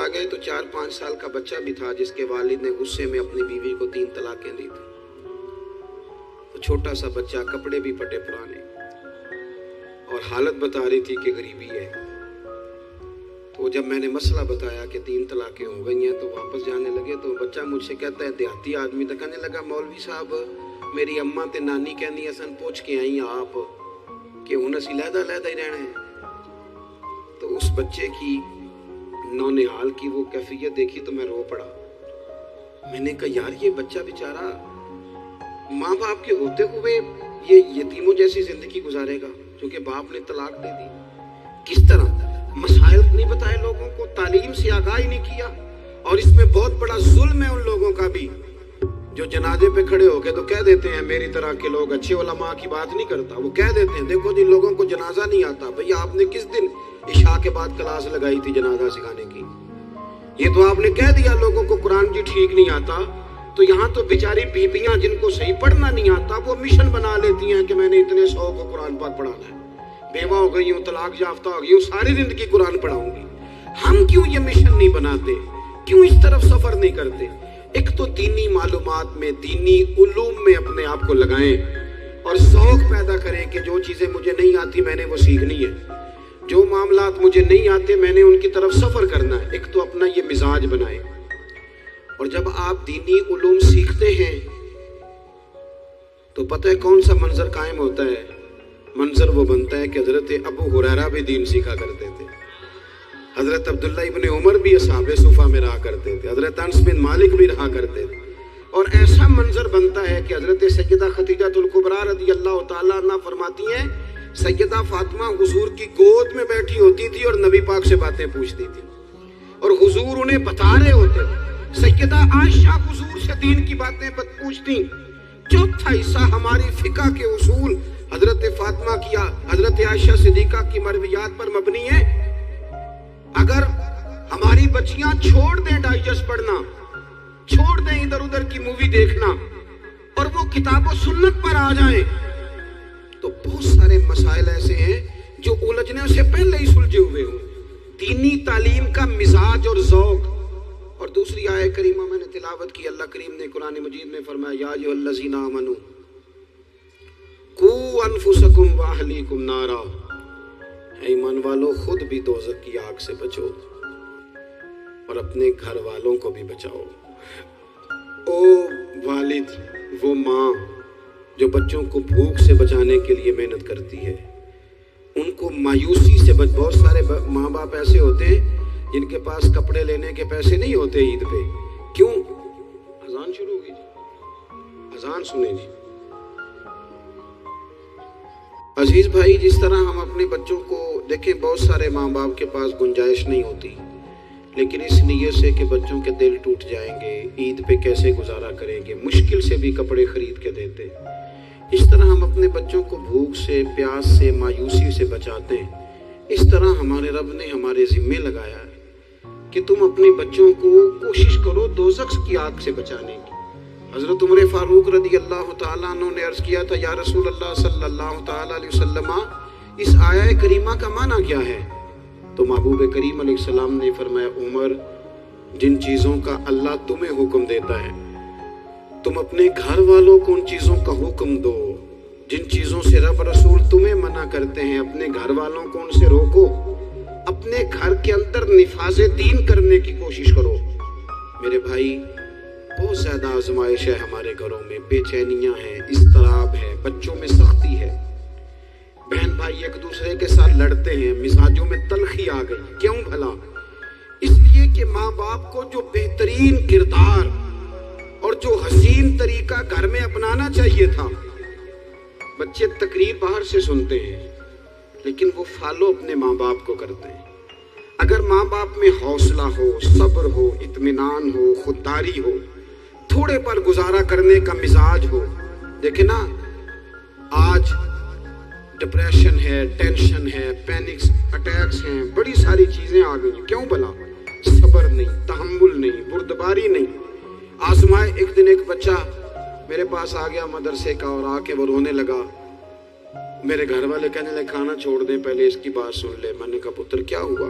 آ گئے تو 4-5 سال کا بچہ بھی تھا جس کے والد نے غصے میں اپنی بیوی کو 3 طلاقیں دی تھی. تو چھوٹا سا بچہ، کپڑے بھی پٹے پرانے، اور حالت بتا رہی تھی کہ غریبی ہے. تو جب میں نے مسئلہ بتایا کہ 3 طلاقیں ہو گئی ہیں تو واپس جانے لگے، تو بچہ مجھ سے کہتا ہے، دیہاتی آدمی تو کہنے لگا، مولوی صاحب میری اماں تے نانی کہنی سن پوچھ کے آئی آپ کہ ہن اسی لہدا لہدا ہی رہنا ہے. تو اس بچے کی نونہال کی وہ کیفیت دیکھی تو میں رو پڑا. میں نے کہا یار یہ بچہ بیچارہ ماں باپ کے ہوتے ہوئے یہ یتیموں جیسی زندگی گزارے گا کیونکہ باپ نے طلاق دے دی. کس طرح مسائل نہیں بتائے لوگوں کو، تعلیم سے آگاہی نہیں کیا. اور اس میں بہت بڑا ظلم ہے ان لوگوں کا بھی جو جنازے پہ کھڑے ہو کے تو کہہ دیتے ہیں، میری طرح کے لوگ اچھے علماء کی بات نہیں کرتا، وہ کہہ دیتے ہیں دیکھو جن لوگوں کو جنازہ نہیں آتا. بھئی آپ نے کس دن عشاء کے بعد کلاس لگائی تھی جنازہ سکھانے کی؟ یہ تو آپ نے کہہ دیا لوگوں کو قرآن جی ٹھیک نہیں آتا. تو یہاں تو بیچاری بیویاں جن کو صحیح پڑھنا نہیں آتا وہ مشن بنا لیتی ہیں کہ میں نے اتنے 100 کو قرآن پاک پڑھانا ہے، بیوہ ہو گئی ہوں، طلاق یافتہ ہو گئی ہوں، ساری زندگی قرآن پڑھاؤں گی. ہم کیوں یہ مشن نہیں بناتے؟ کیوں اس طرف سفر نہیں کرتے؟ ایک تو دینی معلومات میں، دینی علوم میں اپنے آپ کو لگائیں اور ذوق پیدا کریں کہ جو چیزیں مجھے نہیں آتی میں نے وہ سیکھنی ہے، جو معاملات مجھے نہیں آتے میں نے ان کی طرف سفر کرنا ہے. ایک تو اپنا یہ مزاج بنائیں. اور جب آپ دینی علوم سیکھتے ہیں تو پتہ ہے کون سا منظر قائم ہوتا ہے؟ منظر وہ بنتا ہے کہ حضرت ابو ہریرہ بھی دین سیکھا کرتے تھے، حضرت عبداللہ ابن عمر بھی اصحاب صفہ میں رہا کرتے تھے، حضرت انس بن مالک بھی رہا کرتے تھے. اور ایسا منظر بنتا ہے کہ حضرت سیدہ خدیجہ الکبریٰ رضی اللہ تعالیٰ عنہ فرماتی ہیں سیدہ فاطمہ حضور کی گود میں بیٹھی ہوتی تھی اور نبی پاک سے باتیں پوچھتی تھی اور حضور انہیں بتا رہے ہوتے تھے. سیدہ عائشہ حضور سے دین کی باتیں پوچھتی. چوتھا حصہ ہماری فقہ کے اصول حضرت فاطمہ کیا، حضرت عائشہ صدیقہ کی مرویات پر مبنی ہے. اگر ہماری بچیاں چھوڑ دیں ڈائجسٹ پڑھنا، چھوڑ دیں ادھر ادھر کی مووی دیکھنا اور وہ کتاب و سنت پر آ جائیں تو بہت سارے مسائل ایسے ہیں جو الجھنے سے پہلے ہی سلجھے ہوئے ہوں. دینی تعلیم کا مزاج اور ذوق. اور دوسری آیت کریمہ میں نے تلاوت کی، اللہ کریم نے قرآن مجید میں فرمایا یا ایھا الذین آمنوا قوا انفسکم واہلیکم نارا، اے ایمان والو خود بھی دوزخ کی آگ سے بچو اور اپنے گھر والوں کو بھی بچاؤ. او والد، وہ ماں جو بچوں کو بھوک سے بچانے کے لیے محنت کرتی ہے، ان کو مایوسی سے بہت سارے ماں باپ ایسے ہوتے ہیں جن کے پاس کپڑے لینے کے پیسے نہیں ہوتے عید پہ. کیوں؟ اذان شروع ہوگی جی، اذان سنیں جی. عزیز بھائی، جس طرح ہم اپنے بچوں کو دیکھیں، بہت سارے ماں باپ کے پاس گنجائش نہیں ہوتی، لیکن اس نیت سے کہ بچوں کے دل ٹوٹ جائیں گے، عید پہ کیسے گزارا کریں گے، مشکل سے بھی کپڑے خرید کے دیتے. اس طرح ہم اپنے بچوں کو بھوک سے، پیاس سے، مایوسی سے بچاتے ہیں. اس طرح ہمارے رب نے ہمارے ذمے لگایا ہے کہ تم اپنے بچوں کو کوشش کرو دوزخ کی آگ سے بچانے کی. حضرت عمر فاروق رضی اللہ تعالیٰ عنہ نے عرض کیا تھا یا رسول اللہ صلی اللہ تعالیٰ علیہ وسلم، اس آیہ کریمہ کا معنی کیا ہے؟ تو محبوب کریم علیہ السلام نے فرمایا عمر، جن چیزوں کا اللہ تمہیں حکم دیتا ہے تم اپنے گھر والوں کو ان چیزوں کا حکم دو. جن چیزوں سے رب رسول تمہیں منع کرتے ہیں اپنے گھر والوں کو ان سے روکو. اپنے گھر کے اندر نفاذ دین کرنے کی کوشش کرو. میرے بھائی، بہت زیادہ آزمائش ہے ہمارے گھروں میں، بے چینیاں ہیں، اضطراب ہے، بچوں میں سختی ہے، بہن بھائی ایک دوسرے کے ساتھ لڑتے ہیں، مزاجوں میں تلخی آ گئی. کیوں بھلا؟ اس لیے کہ ماں باپ کو جو بہترین کردار اور جو حسین طریقہ گھر میں اپنانا چاہیے تھا، بچے تقریر باہر سے سنتے ہیں لیکن وہ فالو اپنے ماں باپ کو کرتے ہیں. اگر ماں باپ میں حوصلہ ہو، صبر ہو، اطمینان ہو، خودداری ہو، تھوڑے پر گزارا کرنے کا مزاج ہو. دیکھیں نا، آج ڈپریشن ہے، ٹینشن ہے، پینکس اٹیکس ہیں، بڑی ساری چیزیں آ گئی. کیوں بھلا؟ صبر نہیں، تحمل نہیں، بردباری نہیں. آزمائے. ایک دن ایک بچہ میرے پاس آ گیا مدرسے کا اور آ کے وہ رونے لگا. میرے گھر والے کہنے لگے کھانا چھوڑ دیں، پہلے اس کی بات سن لے. میں نے کہا پتر کیا ہوا؟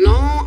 9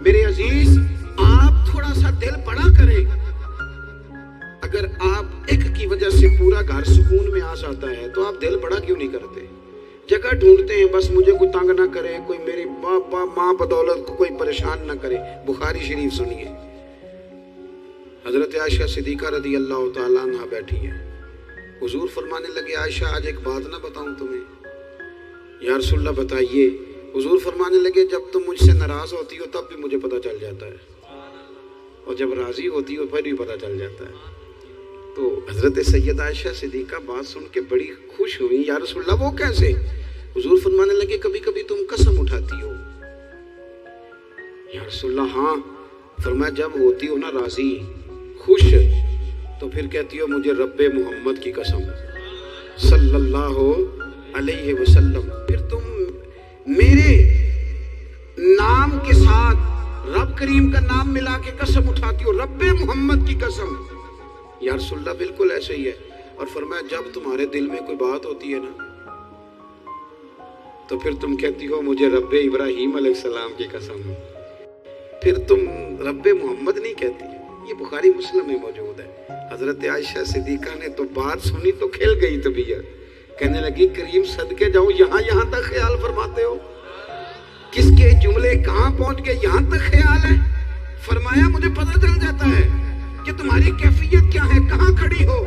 میرے عزیز، آپ تھوڑا سا دل بڑا کریں۔ اگر آپ ایک کی وجہ سے پورا گھر سکون میں آ جاتا ہے تو آپ دل بڑا کیوں نہیں کرتے؟ جگہ ڈھونڈتے ہیں بس مجھے کوئی تنگ نہ کرے، کوئی میری ماں بدولت کو کوئی پریشان نہ کرے۔ بخاری شریف سنیے، حضرت عائشہ صدیقہ رضی اللہ تعالیٰ عنہ بیٹھی ہے، حضور فرمانے لگے عائشہ آج ایک بات نہ بتاؤں تمہیں؟ یا رسول اللہ بتائیے۔ حضور فرمانے لگے جب تم مجھ سے ناراض ہوتی ہو تب بھی مجھے پتہ چل جاتا ہے، اور جب راضی ہوتی ہو پھر بھی پتہ چل جاتا ہے۔ تو حضرت سیدہ عائشہ صدیقہ بات سن کے بڑی خوش ہوئی، یا رسول اللہ وہ کیسے؟ حضور فرمانے لگے کبھی کبھی تم قسم اٹھاتی ہو۔ یا رسول اللہ ہاں۔ فرمایا جب ہوتی ہو نا راضی، خوش، تو پھر کہتی ہو مجھے رب محمد کی قسم صلی اللہ علیہ وسلم، پھر تم میرے نام کے ساتھ رب کریم کا نام ملا کے قسم اٹھاتی ہو، رب محمد کی قسم۔ یا رسول اللہ بالکل ایسے ہی ہے۔ اور فرمایا جب تمہارے دل میں کوئی بات ہوتی ہے نا تو پھر تم کہتی ہو مجھے رب ابراہیم علیہ السلام کی قسم، پھر تم رب محمد نہیں کہتی۔ یہ بخاری مسلم میں موجود ہے۔ حضرت عائشہ صدیقہ نے تو بات سنی تو کھل گئی طبیعت، کہنے لگی کریم صدقے جاؤ، یہاں تک خیال فرماتے ہو؟ کس کے جملے کہاں پہنچ گئے، یہاں تک خیال ہے؟ فرمایا مجھے پتہ چل جاتا ہے کہ تمہاری کیفیت کیا ہے، کہاں کھڑی ہو۔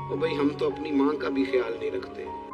او بھائی ہم تو اپنی ماں کا بھی خیال نہیں رکھتے۔